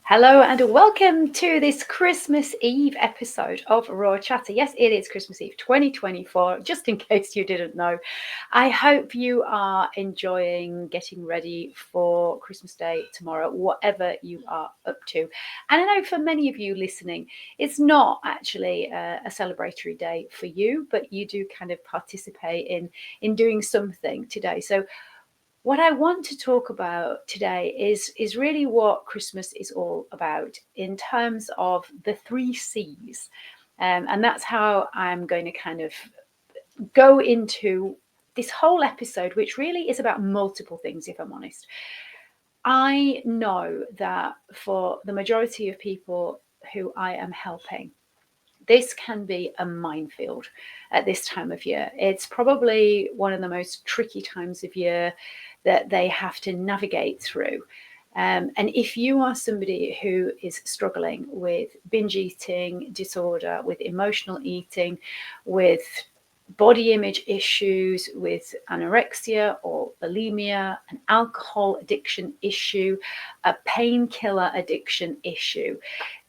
Hello and welcome to this Christmas Eve episode of Raw Chatter. Yes, it is Christmas Eve 2024, just in case you didn't know. I hope you are enjoying getting ready for Christmas Day tomorrow, whatever you are up to. And I know for many of you listening, it's not actually a celebratory day for you, but you do kind of participate in doing something today. So what I want to talk about today is really what Christmas is all about in terms of the three C's. And that's how I'm going to kind of go into this whole episode, which really is about multiple things, if I'm honest. I know that for the majority of people who I am helping, this can be a minefield at this time of year. It's probably one of the most tricky times of year that they have to navigate through. And if you are somebody who is struggling with binge eating disorder, with emotional eating, with body image issues, with anorexia or bulimia, an alcohol addiction issue, a painkiller addiction issue,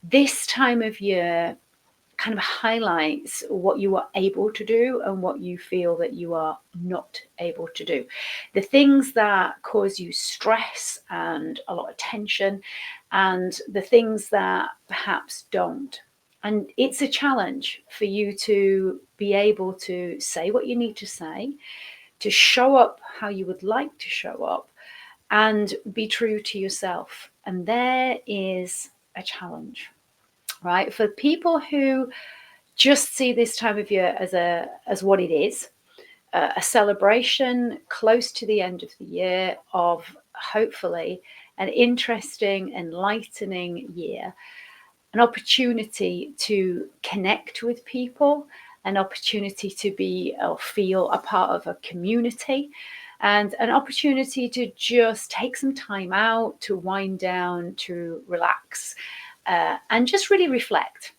this time of year kind of highlights what you are able to do and what you feel that you are not able to do. The things that cause you stress and a lot of tension, and the things that perhaps don't. And it's a challenge for you to be able to say what you need to say, to show up how you would like to show up, and be true to yourself. And there is a challenge. Right, for people who just see this time of year as what it is, a celebration close to the end of the year of hopefully an interesting, enlightening year, an opportunity to connect with people, an opportunity to be or feel a part of a community, and an opportunity to just take some time out, to wind down, to relax, and just really reflect.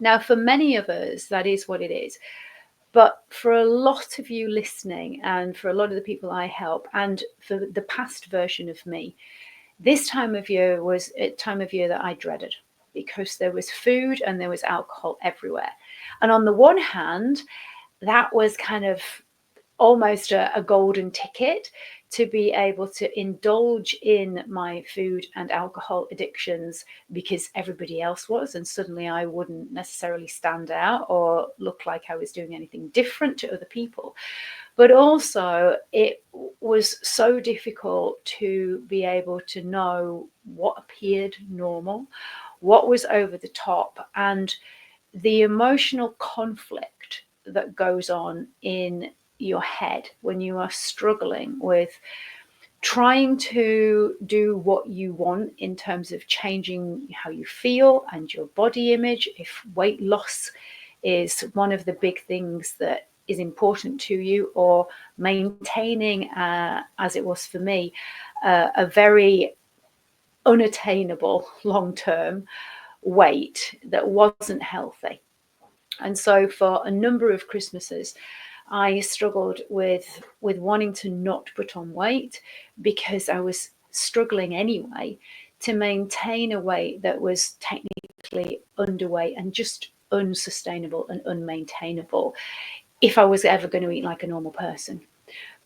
Now, for many of us, that is what it is. But for a lot of you listening, and for a lot of the people I help, and for the past version of me, this time of year was a time of year that I dreaded because there was food and there was alcohol everywhere. And on the one hand, that was kind of almost a golden ticket to be able to indulge in my food and alcohol addictions because everybody else was, and suddenly I wouldn't necessarily stand out or look like I was doing anything different to other people. But also it was so difficult to be able to know what appeared normal, what was over the top, and the emotional conflict that goes on in your head when you are struggling with trying to do what you want in terms of changing how you feel and your body image. If weight loss is one of the big things that is important to you, or maintaining, as it was for me, a very unattainable long-term weight that wasn't healthy. And so for a number of Christmases, I struggled with wanting to not put on weight because I was struggling anyway to maintain a weight that was technically underweight and just unsustainable and unmaintainable if I was ever going to eat like a normal person.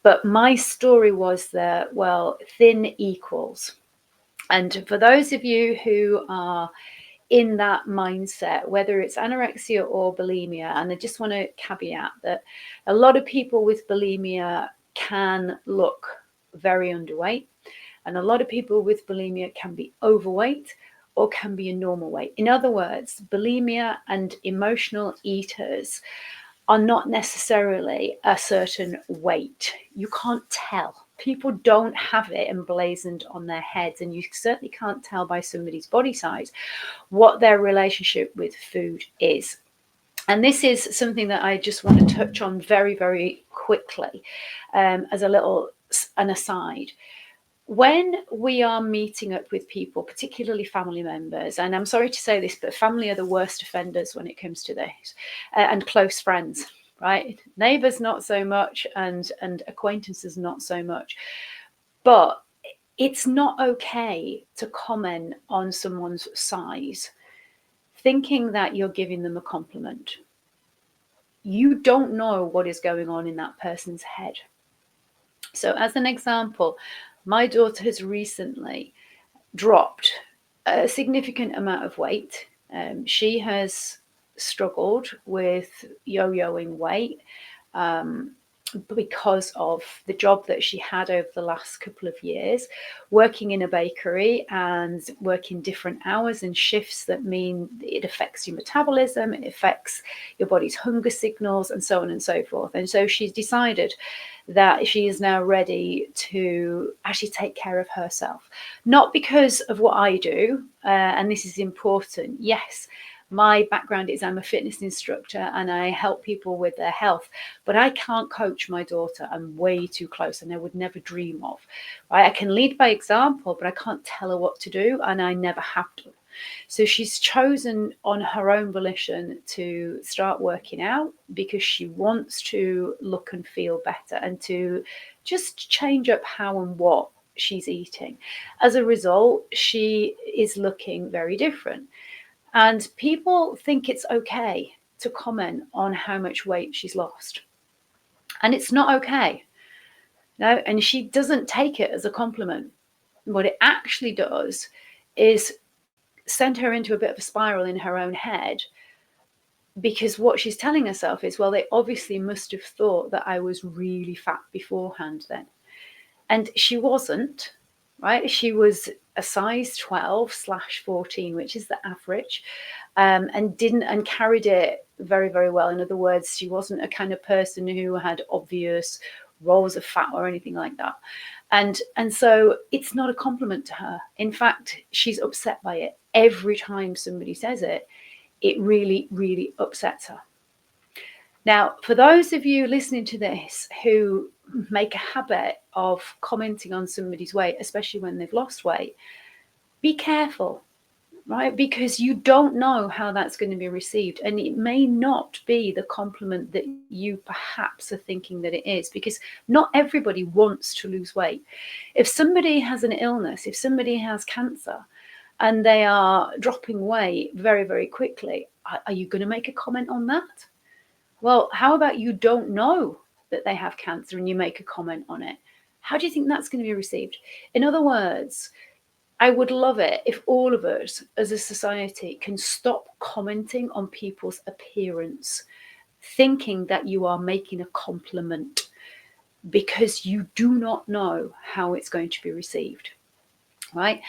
But my story was that, well, thin equals. And for those of you who are in that mindset, whether it's anorexia or bulimia, and I just want to caveat that a lot of people with bulimia can look very underweight, and a lot of people with bulimia can be overweight or can be a normal weight. In other words, bulimia and emotional eaters are not necessarily a certain weight. You can't tell. People don't have it emblazoned on their heads, and you certainly can't tell by somebody's body size what their relationship with food is. And this is something that I just want to touch on very, very quickly, as a little an aside. When we are meeting up with people, particularly family members, and I'm sorry to say this, but family are the worst offenders when it comes to this, and close friends, right? Neighbors, not so much, and acquaintances, not so much. But It's not okay to comment on someone's size thinking that you're giving them a compliment. You don't know what is going on in that person's head. So, as an example, my daughter has recently dropped a significant amount of weight. She has struggled with yo-yoing weight because of the job that she had over the last couple of years, working in a bakery and working different hours and shifts that mean it affects your metabolism, it affects your body's hunger signals, and so on and so forth. And so she's decided that she is now ready to actually take care of herself. Not because of what I do, and this is important. Yes, my background is I'm a fitness instructor and I help people with their health, but I can't coach my daughter. I'm way too close and I would never dream of. Right? I can lead by example, but I can't tell her what to do, and I never have done. So she's chosen on her own volition to start working out because she wants to look and feel better and to just change up how and what she's eating. As a result, she is looking very different. And people think it's okay to comment on how much weight she's lost. And it's not okay. No, and she doesn't take it as a compliment. What it actually does is send her into a bit of a spiral in her own head, because what she's telling herself is, well, they obviously must have thought that I was really fat beforehand then. And she wasn't, right? She was a size 12/14, which is the average, and carried it very, very well. In other words, she wasn't a kind of person who had obvious rolls of fat or anything like that. And so it's not a compliment to her. In fact, she's upset by it. Every time somebody says it, it really, really upsets her. Now, for those of you listening to this who make a habit of commenting on somebody's weight, especially when they've lost weight, be careful, right? Because you don't know how that's going to be received. And it may not be the compliment that you perhaps are thinking that it is, because not everybody wants to lose weight. If somebody has an illness, if somebody has cancer, and they are dropping weight very, very quickly, are you going to make a comment on that? Well, how about you don't know that they have cancer and you make a comment on it? How do you think that's going to be received? In other words, I would love it if all of us as a society can stop commenting on people's appearance, thinking that you are making a compliment, because you do not know how it's going to be received, right?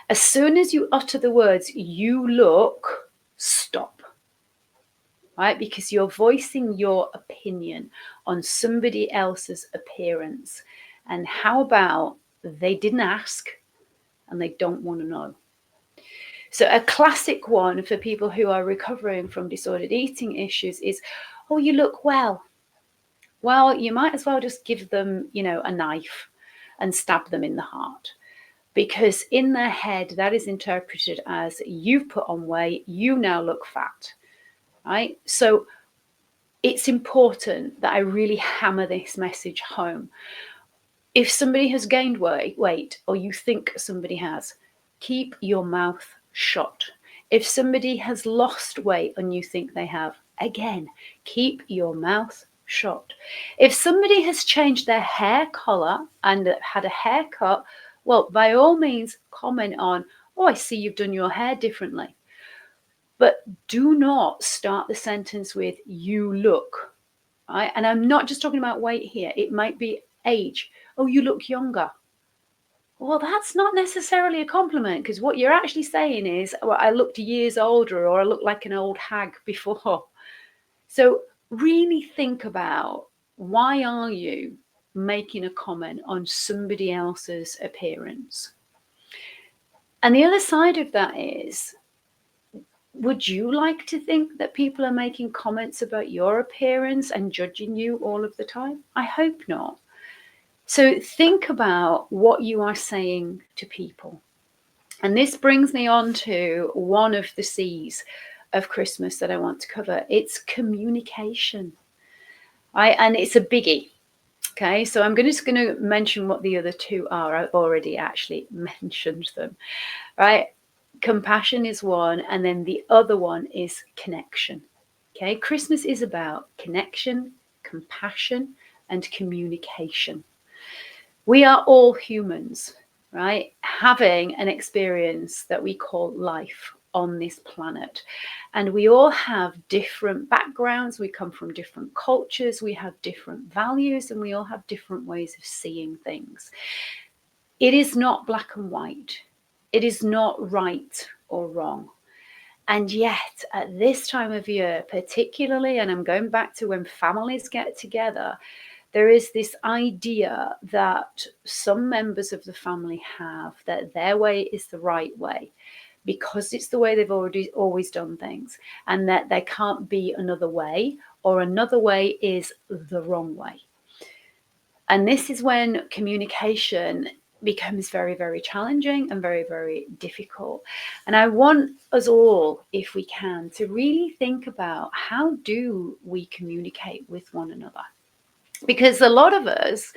As soon as you utter the words, "you look," stop. Right? Because you're voicing your opinion on somebody else's appearance. And how about they didn't ask and they don't want to know? So a classic one for people who are recovering from disordered eating issues is, "Oh, you look well." Well, you might as well just give them, a knife and stab them in the heart. Because in their head, that is interpreted as, you've put on weight, you now look fat. Right? So it's important that I really hammer this message home. If somebody has gained weight, or you think somebody has, keep your mouth shut. If somebody has lost weight and you think they have, again, keep your mouth shut. If somebody has changed their hair color and had a haircut, well, by all means, comment on, "Oh, I see you've done your hair differently." But do not start the sentence with, "you look," right? And I'm not just talking about weight here. It might be age. "Oh, you look younger." Well, that's not necessarily a compliment, because what you're actually saying is, "well, I looked years older," or "I looked like an old hag before." So really think about, why are you making a comment on somebody else's appearance? And the other side of that is, would you like to think that people are making comments about your appearance and judging you all of the time? I hope not. So think about what you are saying to people. And this brings me on to one of the C's of Christmas that I want to cover. It's communication. Right? And it's a biggie. Okay, so I'm just going to mention what the other two are. I've already actually mentioned them, right? Compassion is one, and then the other one is connection. Okay, Christmas is about connection, compassion, and communication. We are all humans, right? Having an experience that we call life on this planet. And we all have different backgrounds. We come from different cultures. We have different values, and we all have different ways of seeing things. It is not black and white. It is not right or wrong. And yet, at this time of year, particularly, and I'm going back to when families get together, there is this idea that some members of the family have that their way is the right way because it's the way they've always done things, and that there can't be another way, or another way is the wrong way. And this is when communication becomes very, very challenging and very, very difficult. And I want us all, if we can, to really think about how do we communicate with one another? Because a lot of us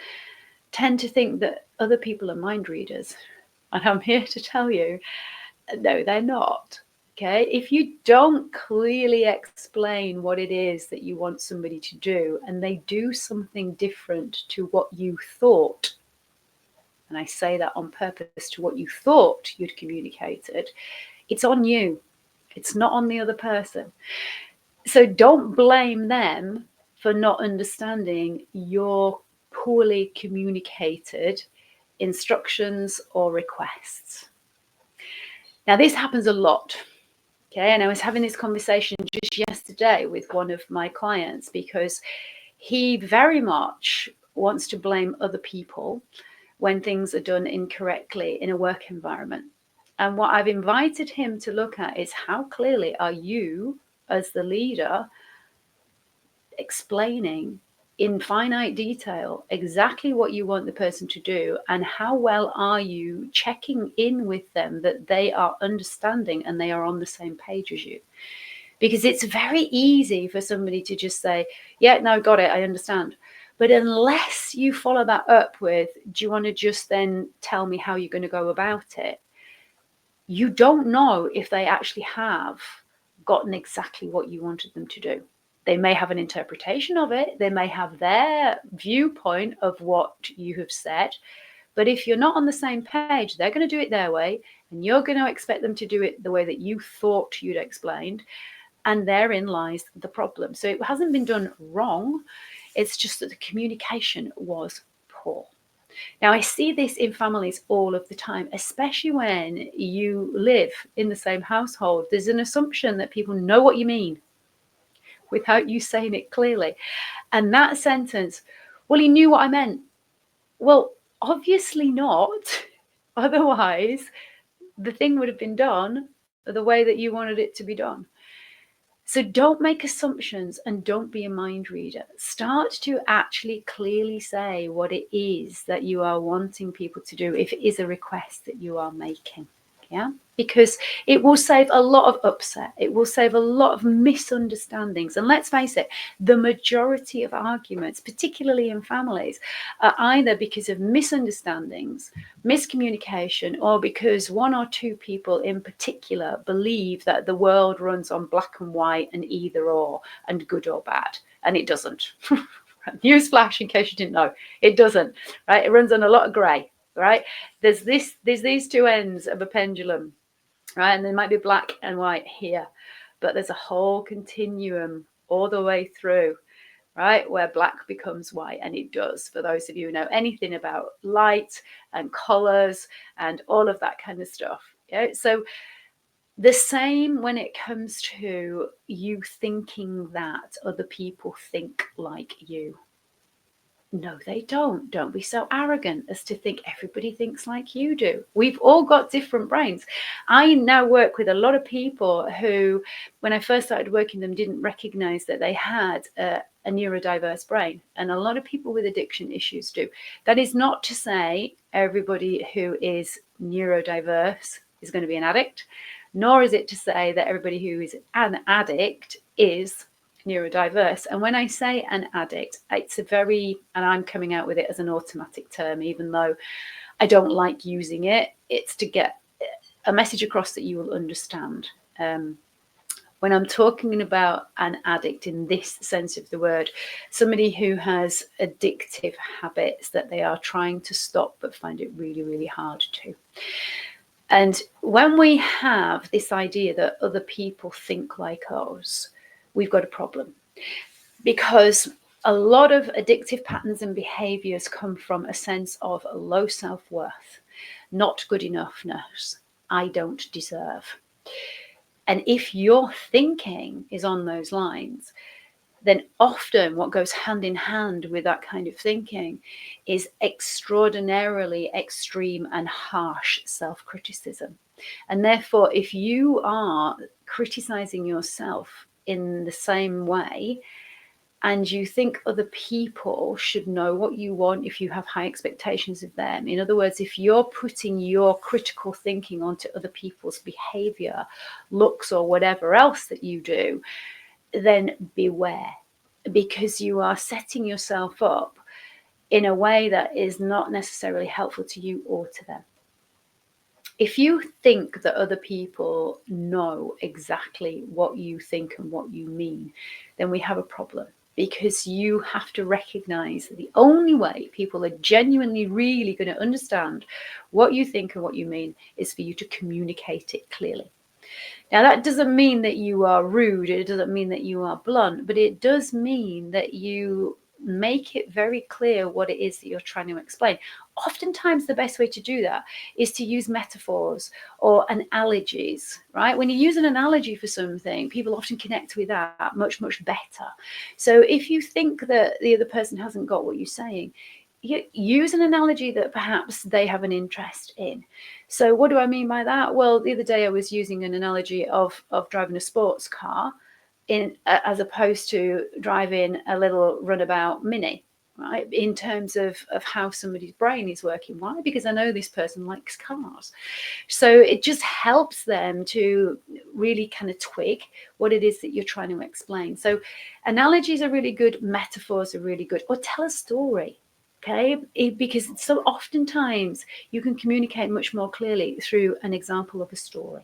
tend to think that other people are mind readers. And I'm here to tell you, no, they're not. Okay. If you don't clearly explain what it is that you want somebody to do, and they do something different to what you thought, and I say that on purpose, to what you thought you'd communicated, it's on you. It's not on the other person. So don't blame them for not understanding your poorly communicated instructions or requests. Now, this happens a lot. Okay, and I was having this conversation just yesterday with one of my clients because he very much wants to blame other people when things are done incorrectly in a work environment. And what I've invited him to look at is how clearly are you, as the leader, explaining in finite detail exactly what you want the person to do, and how well are you checking in with them that they are understanding and they are on the same page as you. Because it's very easy for somebody to just say, yeah, no, got it, I understand. But unless you follow that up with, do you want to just then tell me how you're going to go about it? You don't know if they actually have gotten exactly what you wanted them to do. They may have an interpretation of it. They may have their viewpoint of what you have said. But if you're not on the same page, they're going to do it their way, and you're going to expect them to do it the way that you thought you'd explained. And therein lies the problem. So it hasn't been done wrong. It's just that the communication was poor. Now, I see this in families all of the time, especially when you live in the same household. There's an assumption that people know what you mean without you saying it clearly. And that sentence, well, he knew what I meant. Well, obviously not. Otherwise, the thing would have been done the way that you wanted it to be done. So don't make assumptions and don't be a mind reader. Start to actually clearly say what it is that you are wanting people to do if it is a request that you are making. Yeah, because it will save a lot of upset. It will save a lot of misunderstandings. And let's face it, the majority of arguments, particularly in families, are either because of misunderstandings, miscommunication, or because one or two people in particular believe that the world runs on black and white and either or and good or bad. And it doesn't. Newsflash, in case you didn't know, it doesn't. Right? It runs on a lot of grey. Right? There's these two ends of a pendulum, right? And there might be black and white here, but there's a whole continuum all the way through, right? Where black becomes white, and it does, for those of you who know anything about light and colors and all of that kind of stuff. Yeah. So the same when it comes to you thinking that other people think like you. No, they don't. Don't be so arrogant as to think everybody thinks like you do. We've all got different brains. I now work with a lot of people who, when I first started working with them, didn't recognize that they had a neurodiverse brain. And a lot of people with addiction issues do. That is not to say everybody who is neurodiverse is going to be an addict, nor is it to say that everybody who is an addict is neurodiverse. And when I say an addict, it's a very, and I'm coming out with it as an automatic term, even though I don't like using it. It's to get a message across that you will understand. When I'm talking about an addict in this sense of the word, somebody who has addictive habits that they are trying to stop but find it really, really hard to. And when we have this idea that other people think like us, we've got a problem. Because a lot of addictive patterns and behaviors come from a sense of low self-worth, not good enoughness, I don't deserve. And if your thinking is on those lines, then often what goes hand in hand with that kind of thinking is extraordinarily extreme and harsh self-criticism. And therefore, if you are criticizing yourself in the same way, and you think other people should know what you want if you have high expectations of them. In other words, if you're putting your critical thinking onto other people's behavior, looks, or whatever else that you do, then beware, because you are setting yourself up in a way that is not necessarily helpful to you or to them. If you think that other people know exactly what you think and what you mean, then we have a problem. Because you have to recognize that the only way people are genuinely really going to understand what you think and what you mean is for you to communicate it clearly. Now, that doesn't mean that you are rude. It doesn't mean that you are blunt, but it does mean that you make it very clear what it is that you're trying to explain. Oftentimes, the best way to do that is to use metaphors or analogies, right? When you use an analogy for something, people often connect with that much, much better. So if you think that the other person hasn't got what you're saying, you use an analogy that perhaps they have an interest in. So what do I mean by that? Well, the other day I was using an analogy of driving a sports car as opposed to driving a little runabout Mini, right? In terms of how somebody's brain is working. Why? Because I know this person likes cars. So it just helps them to really kind of twig what it is that you're trying to explain. So analogies are really good. Metaphors are really good. Or tell a story. Okay, because so oftentimes you can communicate much more clearly through an example of a story.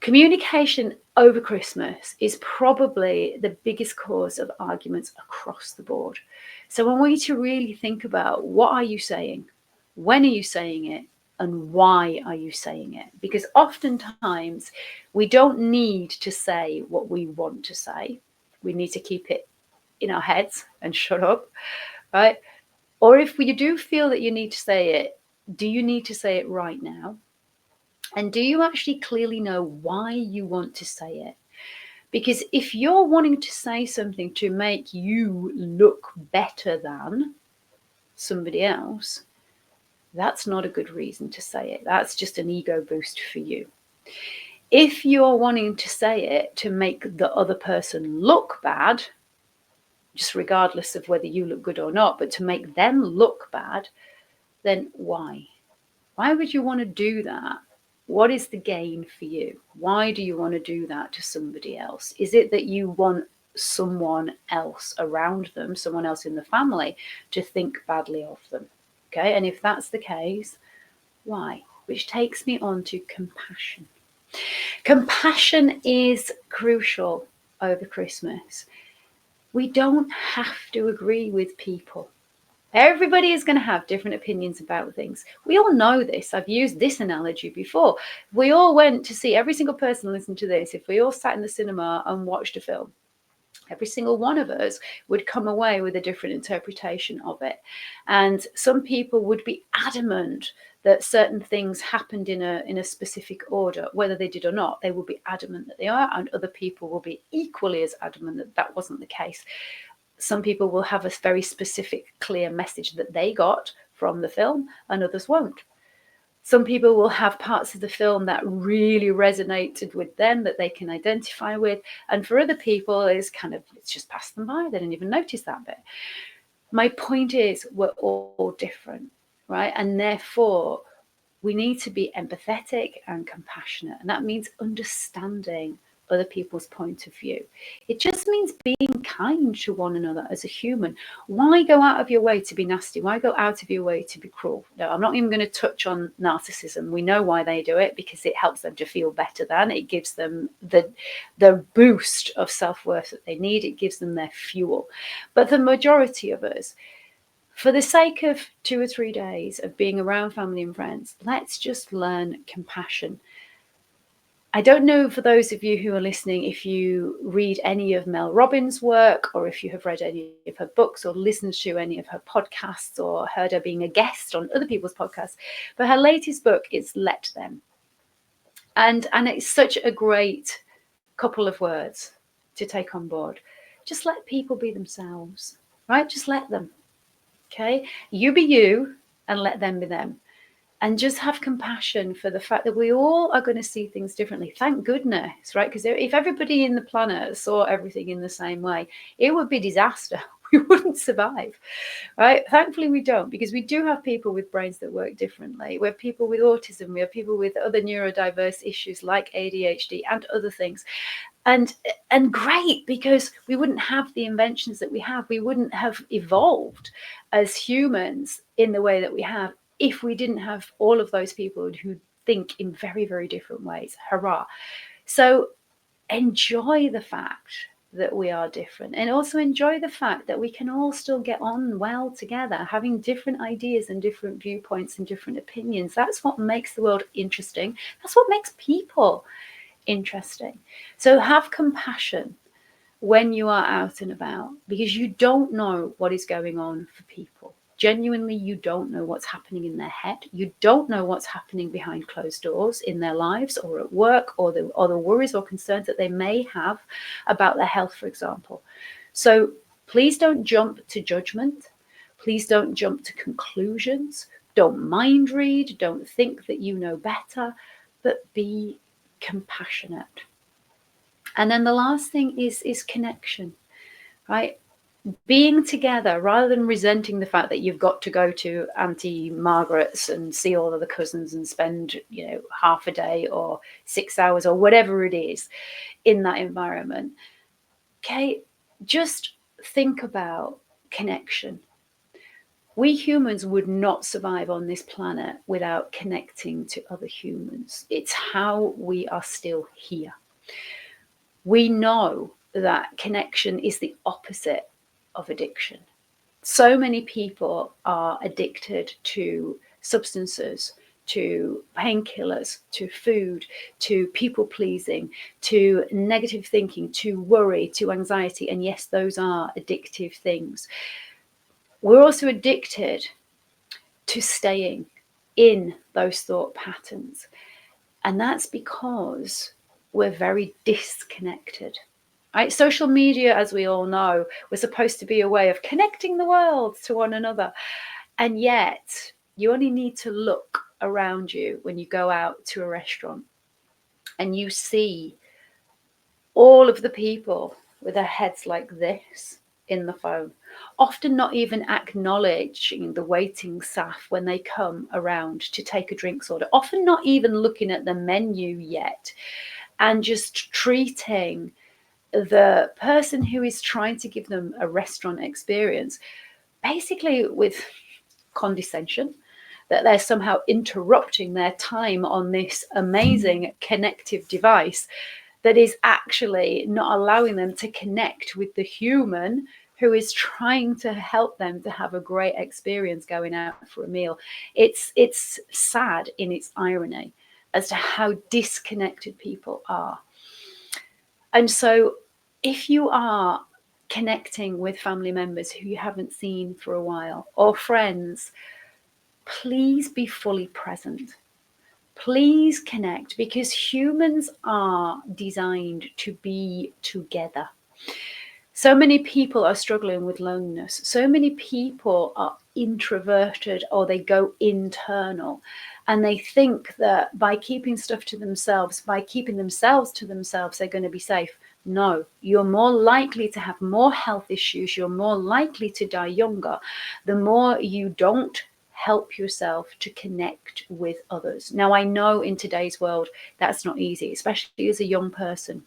Communication over Christmas is probably the biggest cause of arguments across the board. So I want you to really think about, what are you saying? When are you saying it? And why are you saying it? Because oftentimes we don't need to say what we want to say. We need to keep it in our heads and shut up, right? Or if you do feel that you need to say it, do you need to say it right now? And do you actually clearly know why you want to say it? Because if you're wanting to say something to make you look better than somebody else, that's not a good reason to say it. That's just an ego boost for you. If you're wanting to say it to make the other person look bad, just regardless of whether you look good or not, but to make them look bad, then why? Why would you want to do that? What is the gain for you? Why do you want to do that to somebody else? Is it that you want someone else around them, someone else in the family, to think badly of them? Okay, and if that's the case, why? Which takes me on to compassion. Compassion is crucial over Christmas. We don't have to agree with people. Everybody is going to have different opinions about things. We all know this. I've used this analogy before. We all went to see, every single person listened to this, if we all sat in the cinema and watched a film, every single one of us would come away with a different interpretation of it. And some people would be adamant that certain things happened in a specific order, whether they did or not. They will be adamant that they are, and other people will be equally as adamant that that wasn't the case. Some people will have a very specific, clear message that they got from the film, and others won't. Some people will have parts of the film that really resonated with them, that they can identify with. And for other people, it's just passed them by. They didn't even notice that bit. My point is, we're all different, right? And therefore, we need to be empathetic and compassionate. And that means understanding other people's point of view. It just means being kind to one another as a human. Why go out of your way to be nasty? Why go out of your way to be cruel? No, I'm not even going to touch on narcissism. We know why they do it, because it helps them to feel better than. It gives them the boost of self-worth that they need. It gives them their fuel. But the majority of us, for the sake of 2 or 3 days of being around family and friends, let's just learn compassion. I don't know, for those of you who are listening, if you read any of Mel Robbins' work, or if you have read any of her books or listened to any of her podcasts or heard her being a guest on other people's podcasts, but her latest book is Let Them. And it's such a great couple of words to take on board. Just let people be themselves, right? Just let them, okay? You be you and let them be them. And just have compassion for the fact that we all are going to see things differently. Thank goodness, right? Because if everybody in the planet saw everything in the same way, it would be disaster. We wouldn't survive, right? Thankfully, we don't, because we do have people with brains that work differently. We have people with autism. We have people with other neurodiverse issues like ADHD and other things. And great, because we wouldn't have the inventions that we have. We wouldn't have evolved as humans in the way that we have if we didn't have all of those people who think in very, very different ways. Hurrah. So enjoy the fact that we are different, and also enjoy the fact that we can all still get on well together, having different ideas and different viewpoints and different opinions. That's what makes the world interesting. That's what makes people interesting. So have compassion when you are out and about, because you don't know what is going on for people. Genuinely, you don't know what's happening in their head. You don't know what's happening behind closed doors in their lives or at work, or the worries or concerns that they may have about their health, for example. So please don't jump to judgment. Please don't jump to conclusions. Don't mind read. Don't think that you know better, but be compassionate. And then the last thing is connection, right? Being together rather than resenting the fact that you've got to go to Auntie Margaret's and see all of the cousins and spend, half a day or 6 hours or whatever it is in that environment. Okay, just think about connection. We humans would not survive on this planet without connecting to other humans. It's how we are still here. We know that connection is the opposite of addiction. So many people are addicted to substances, to painkillers, to food, to people pleasing, to negative thinking, to worry, to anxiety. And yes, those are addictive things. We're also addicted to staying in those thought patterns. And that's because we're very disconnected. Right? Social media, as we all know, was supposed to be a way of connecting the world to one another. And yet, you only need to look around you when you go out to a restaurant and you see all of the people with their heads like this in the phone, often not even acknowledging the waiting staff when they come around to take a drinks order, often not even looking at the menu yet, and just treating the person who is trying to give them a restaurant experience basically with condescension, that they're somehow interrupting their time on this amazing connective device that is actually not allowing them to connect with the human who is trying to help them to have a great experience going out for a meal. It's sad in its irony as to how disconnected people are. And so if you are connecting with family members who you haven't seen for a while, or friends, please be fully present. Please connect, because humans are designed to be together. So many people are struggling with loneliness. So many people are introverted, or they go internal, and they think that by keeping stuff to themselves, by keeping themselves to themselves, they're going to be safe. No, you're more likely to have more health issues. You're more likely to die younger the more you don't help yourself to connect with others. Now, I know in today's world that's not easy, especially as a young person.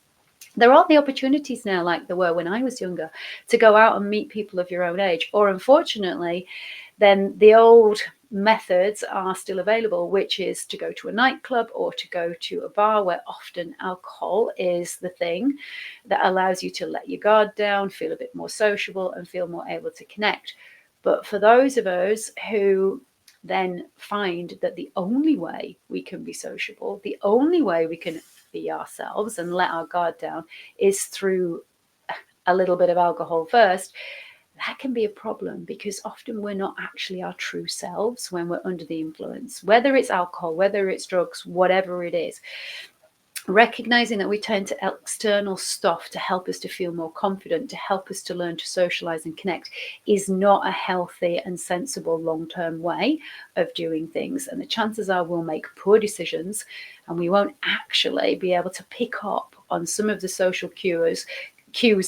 There aren't the opportunities now like there were when I was younger to go out and meet people of your own age, or unfortunately, then the old methods are still available, which is to go to a nightclub or to go to a bar where often alcohol is the thing that allows you to let your guard down, feel a bit more sociable and feel more able to connect. But for those of us who then find that the only way we can be sociable, the only way we can be ourselves and let our guard down is through a little bit of alcohol first, that can be a problem, because often we're not actually our true selves when we're under the influence, whether it's alcohol, whether it's drugs, whatever it is. Recognizing that we turn to external stuff to help us to feel more confident, to help us to learn to socialize and connect, is not a healthy and sensible long-term way of doing things. And the chances are we'll make poor decisions and we won't actually be able to pick up on some of the social cues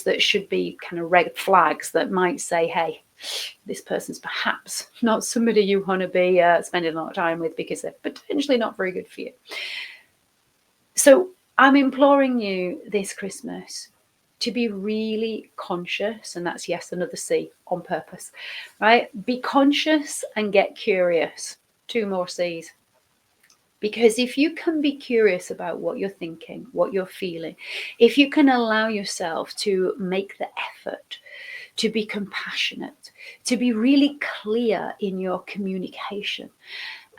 that should be kind of red flags that might say, hey, this person's perhaps not somebody you want to be spending a lot of time with because they're potentially not very good for you. So I'm imploring you this Christmas to be really conscious, and that's yes, another C, on purpose, right? Be conscious and get curious. 2 more C's. Because if you can be curious about what you're thinking, what you're feeling, if you can allow yourself to make the effort to be compassionate, to be really clear in your communication,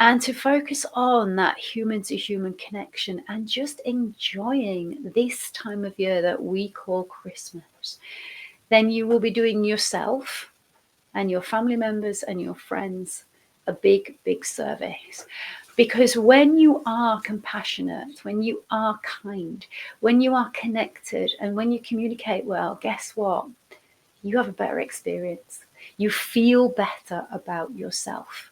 and to focus on that human to human connection and just enjoying this time of year that we call Christmas, then you will be doing yourself and your family members and your friends a big, big service. Because when you are compassionate, when you are kind, when you are connected, and when you communicate well, guess what? You have a better experience. You feel better about yourself.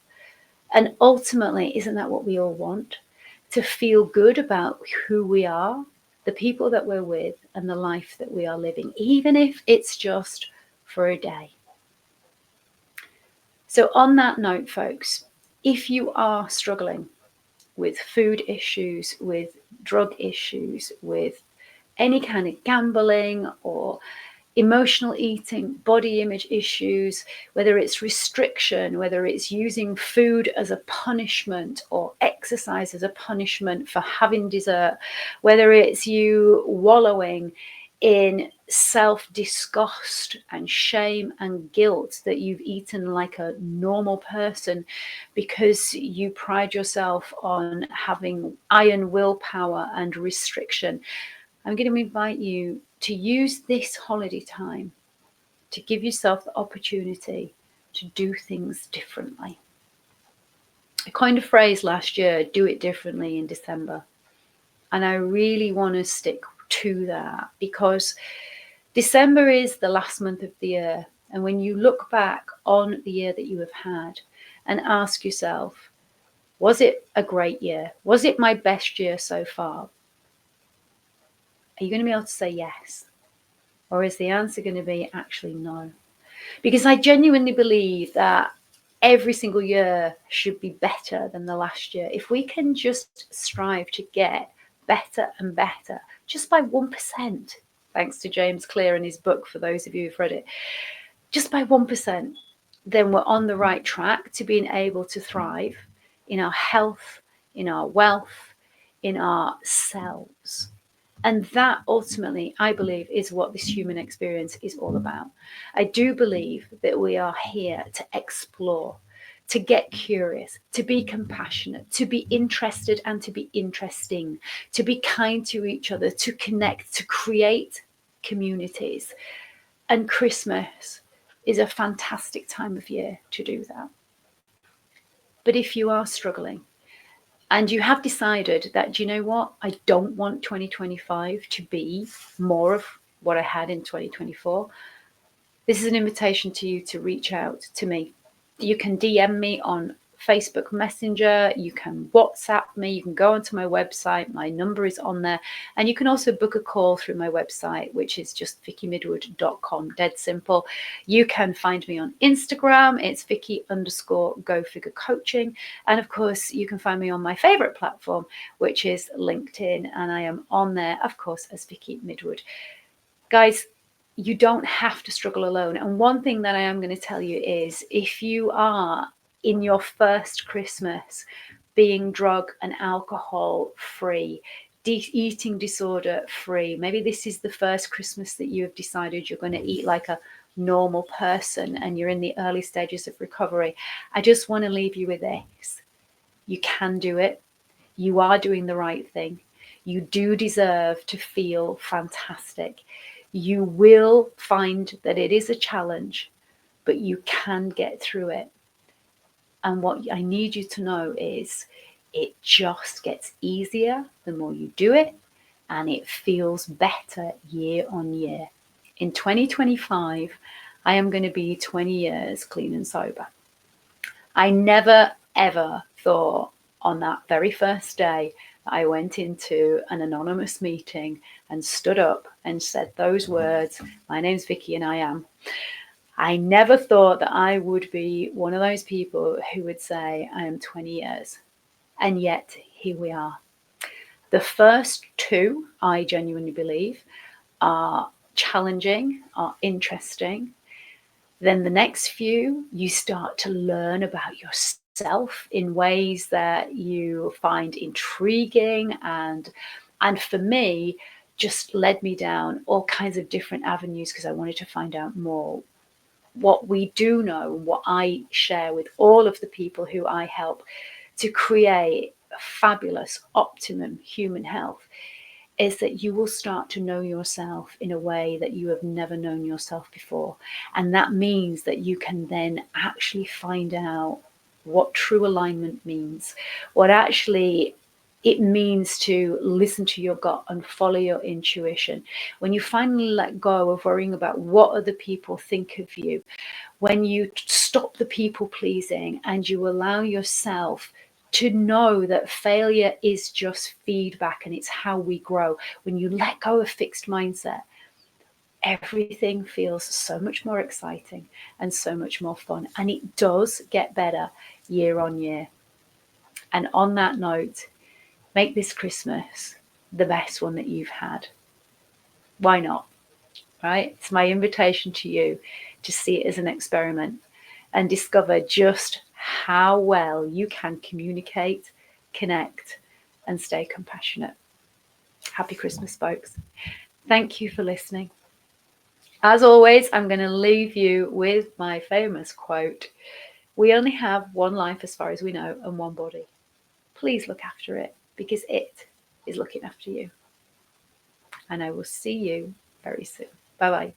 And ultimately, isn't that what we all want? To feel good about who we are, the people that we're with, and the life that we are living, even if it's just for a day. So on that note, folks, if you are struggling with food issues, with drug issues, with any kind of gambling or emotional eating, body image issues, whether it's restriction, whether it's using food as a punishment or exercise as a punishment for having dessert, whether it's you wallowing in self-disgust and shame and guilt that you've eaten like a normal person because you pride yourself on having iron willpower and restriction, I'm going to invite you to use this holiday time to give yourself the opportunity to do things differently. I coined a phrase last year, do it differently, in December. And I really want to stick to that, because December is the last month of the year. And when you look back on the year that you have had and ask yourself, was it a great year? Was it my best year so far? Are you going to be able to say yes? Or is the answer going to be actually no? Because I genuinely believe that every single year should be better than the last year. If we can just strive to get better and better, just by 1%, thanks to James Clear and his book, for those of you who've read it, just by 1%, then we're on the right track to being able to thrive in our health, in our wealth, in our selves. And that ultimately, I believe, is what this human experience is all about. I do believe that we are here to explore, to get curious, to be compassionate, to be interested and to be interesting, to be kind to each other, to connect, to create communities. And Christmas is a fantastic time of year to do that. But if you are struggling, and you have decided that, do you know what? I don't want 2025 to be more of what I had in 2024. This is an invitation to you to reach out to me. You can DM me on Facebook Messenger, you can WhatsApp me, you can go onto my website, my number is on there, and you can also book a call through my website, which is just vickymidwood.com, dead simple. You can find me on Instagram, it's Vicky_GoFigureCoaching, and of course you can find me on my favorite platform, which is LinkedIn, and I am on there, of course, as Vicky Midwood. Guys, you don't have to struggle alone. And one thing that I am going to tell you is, if you are in your first Christmas being drug and alcohol free, eating disorder free, maybe this is the first Christmas that you have decided you're going to eat like a normal person and you're in the early stages of recovery, I just want to leave you with this. You can do it. You are doing the right thing. You do deserve to feel fantastic. You will find that it is a challenge, but you can get through it. And what I need you to know is, it just gets easier the more you do it, and it feels better year on year. In 2025, I am going to be 20 years clean and sober. I never, ever thought on that very first day that I went into an anonymous meeting and stood up and said those words, "My name's Vicky and I am." I never thought that I would be one of those people who would say I am 20 years. And yet here we are. The first two, I genuinely believe, are challenging, are interesting. Then the next few, you start to learn about yourself in ways that you find intriguing, and for me, just led me down all kinds of different avenues because I wanted to find out more. What we do know, what I share with all of the people who I help to create a fabulous optimum human health, is that you will start to know yourself in a way that you have never known yourself before. And that means that you can then actually find out what true alignment means, what actually it means to listen to your gut and follow your intuition. When you finally let go of worrying about what other people think of you, when you stop the people pleasing and you allow yourself to know that failure is just feedback and it's how we grow. When you let go of fixed mindset, everything feels so much more exciting and so much more fun. And it does get better year on year. And on that note, make this Christmas the best one that you've had. Why not? Right? It's my invitation to you to see it as an experiment and discover just how well you can communicate, connect, and stay compassionate. Happy Christmas, folks. Thank you for listening. As always, I'm going to leave you with my famous quote: "We only have one life as far as we know, and one body. Please look after it, because it is looking after you." And I will see you very soon. Bye-bye.